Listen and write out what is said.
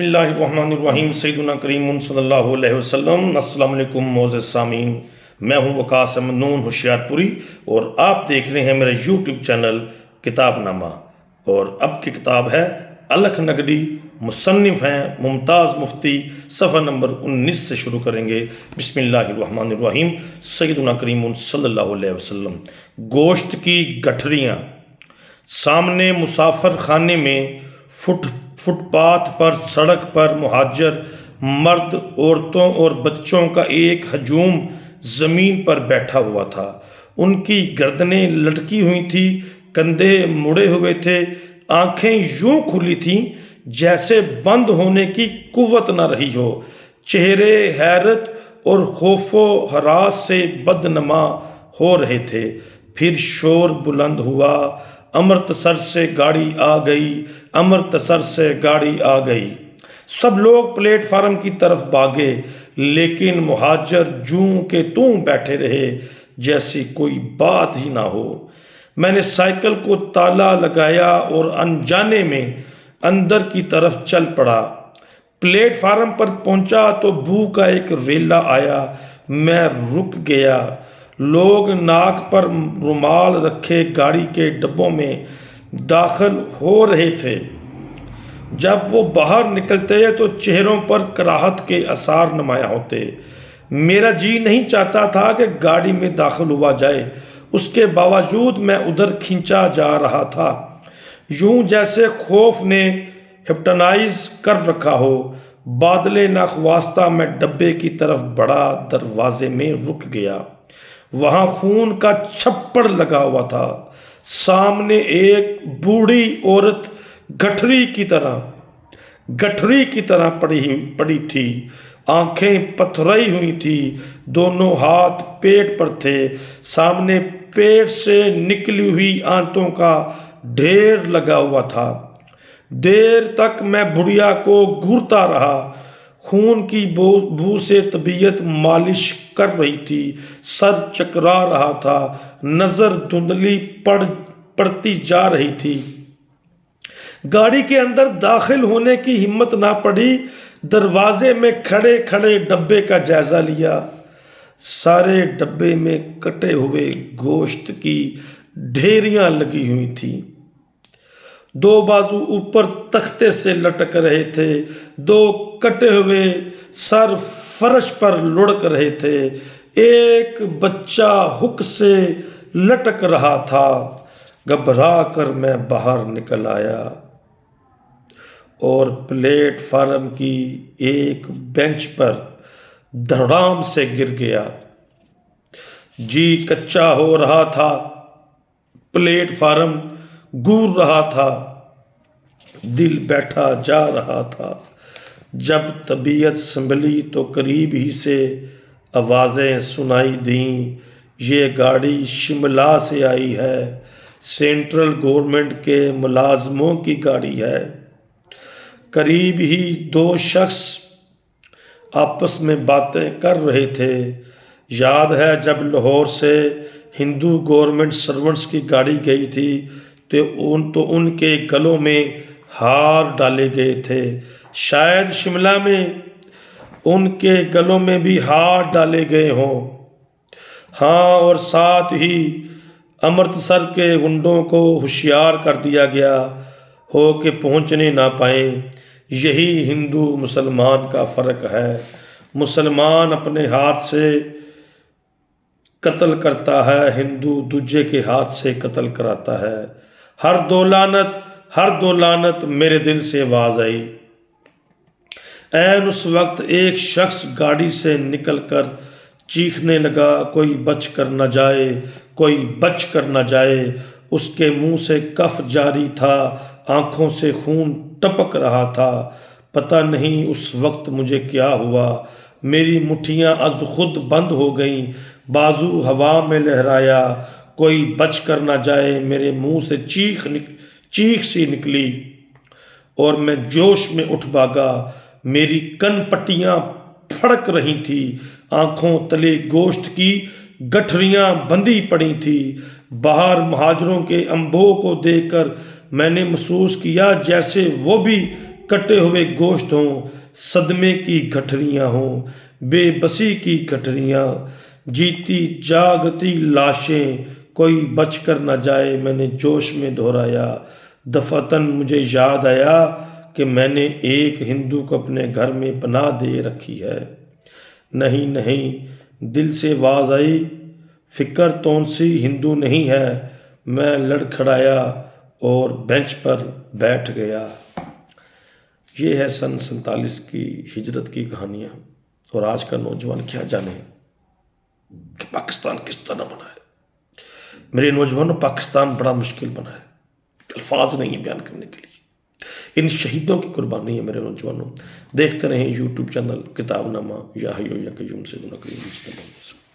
بسم اللہ الرحمن الرحیم سیدنا کریم صلی اللہ علیہ وسلم۔ السلام علیکم معزز سامعین، میں ہوں وقاص احمد نون ہوشیار پوری اور آپ دیکھ رہے ہیں میرے یوٹیوب چینل کتاب نامہ۔ اور اب کی کتاب ہے الکھ نگری، مصنف ہیں ممتاز مفتی، صفحہ نمبر 19 سے شروع کریں گے۔ بسم اللہ الرحمن الرحیم، سیدنا کریم صلی اللہ علیہ وسلم۔ گوشت کی گٹھریاں۔ سامنے مسافر خانے میں فٹ پاتھ پر، سڑک پر مہاجر مرد، عورتوں اور بچوں کا ایک ہجوم زمین پر بیٹھا ہوا تھا۔ ان کی گردنیں لٹکی ہوئی تھیں، کندھے مڑے ہوئے تھے، آنکھیں یوں کھلی تھیں جیسے بند ہونے کی قوت نہ رہی ہو۔ چہرے حیرت اور خوف و ہراس سے بدنما ہو رہے تھے۔ پھر شور بلند ہوا، امرتسر سے گاڑی آ گئی، امرتسر سے گاڑی آ گئی۔ سب لوگ پلیٹ فارم کی طرف بھاگے، لیکن مہاجر جوں کہ توں بیٹھے رہے جیسی کوئی بات ہی نہ ہو۔ میں نے سائیکل کو تالا لگایا اور انجانے میں اندر کی طرف چل پڑا۔ پلیٹ فارم پر پہنچا تو بو کا ایک ویلا آیا۔ میں رک گیا۔ لوگ ناک پر رومال رکھے گاڑی کے ڈبوں میں داخل ہو رہے تھے۔ جب وہ باہر نکلتے تو چہروں پر کراہت کے آثار نمایاں ہوتے۔ میرا جی نہیں چاہتا تھا کہ گاڑی میں داخل ہوا جائے، اس کے باوجود میں ادھر کھینچا جا رہا تھا، یوں جیسے خوف نے ہپنوٹائز کر رکھا ہو۔ بادلِ ناخواستہ میں ڈبے کی طرف بڑھا، دروازے میں رک گیا۔ وہاں خون کا چھپڑ لگا ہوا تھا۔ سامنے ایک بوڑھی عورت گٹھری کی طرح پڑی تھی، آنکھیں پتھرائی ہوئی تھی، دونوں ہاتھ پیٹ پر تھے، سامنے پیٹ سے نکلی ہوئی آنتوں کا ڈھیر لگا ہوا تھا۔ دیر تک میں بڑھیا کو گھورتا رہا۔ خون کی بو سے طبیعت مالش کر رہی تھی، سر چکرا رہا تھا، نظر دھندلی پڑتی جا رہی تھی۔ گاڑی کے اندر داخل ہونے کی ہمت نہ پڑی۔ دروازے میں کھڑے کھڑے ڈبے کا جائزہ لیا۔ سارے ڈبے میں کٹے ہوئے گوشت کی ڈھیریاں لگی ہوئی تھیں۔ دو بازو اوپر تختے سے لٹک رہے تھے، دو کٹے ہوئے سر فرش پر لڑک رہے تھے، ایک بچہ ہک سے لٹک رہا تھا۔ گھبرا کر میں باہر نکل آیا اور پلیٹ فارم کی ایک بینچ پر دھڑام سے گر گیا۔ جی کچا ہو رہا تھا، پلیٹ فارم گور رہا تھا، دل بیٹھا جا رہا تھا۔ جب طبیعت سنبھلی تو قریب ہی سے آوازیں سنائی دیں، یہ گاڑی شملہ سے آئی ہے، سینٹرل گورنمنٹ کے ملازموں کی گاڑی ہے۔ قریب ہی دو شخص آپس میں باتیں کر رہے تھے۔ یاد ہے جب لاہور سے ہندو گورنمنٹ سرونٹس کی گاڑی گئی تھی تو ان کے گلوں میں ہار ڈالے گئے تھے، شاید شملہ میں ان کے گلوں میں بھی ہار ڈالے گئے ہوں۔ ہاں، اور ساتھ ہی امرتسر کے گنڈوں کو ہوشیار کر دیا گیا ہو کہ پہنچنے نہ پائیں۔ یہی ہندو مسلمان کا فرق ہے۔ مسلمان اپنے ہاتھ سے قتل کرتا ہے، ہندو دوجے کے ہاتھ سے قتل کراتا ہے۔ ہر دو لعنت میرے دل سے آواز آئی۔ عین اس وقت ایک شخص گاڑی سے نکل کر چیخنے لگا، کوئی بچ کر نہ جائے، کوئی بچ کر نہ جائے۔ اس کے منہ سے کف جاری تھا، آنکھوں سے خون ٹپک رہا تھا۔ پتہ نہیں اس وقت مجھے کیا ہوا، میری مٹھیاں از خود بند ہو گئیں، بازو ہوا میں لہرایا۔ کوئی بچ کر نہ جائے، میرے منہ سے چیخ سی نکلی اور میں جوش میں اٹھ بھاگا۔ میری کن پٹیاں پھڑک رہی تھیں، آنکھوں تلے گوشت کی گٹھریاں بندھی پڑی تھیں۔ باہر مہاجروں کے انبوہ کو دیکھ کر میں نے محسوس کیا جیسے وہ بھی کٹے ہوئے گوشت ہوں، صدمے کی گٹھریاں ہوں، بے بسی کی گٹھریاں، جیتی جاگتی لاشیں، کوئی بچ کر نہ جائے، میں نے جوش میں دہرایا۔ دفعتاً مجھے یاد آیا کہ میں نے ایک ہندو کو اپنے گھر میں پناہ دے رکھی ہے۔ نہیں نہیں، دل سے آواز آئی، فکر تونسی ہندو نہیں ہے۔ میں لڑکھڑایا اور بینچ پر بیٹھ گیا۔ یہ ہے سن 47 کی ہجرت کی کہانیاں، اور آج کا نوجوان کیا جانے کہ پاکستان کس طرح بنا ہے۔ میرے نوجوانوں، پاکستان بڑا مشکل بنا ہے، الفاظ نہیں ہے بیان کرنے کے لیے۔ ان شہیدوں کی قربانی ہے میرے نوجوانوں۔ دیکھتے رہیں یوٹیوب چینل کتاب نامہ یا حی یا قیوم سیدنا کریم صلی اللہ علیہ وسلم۔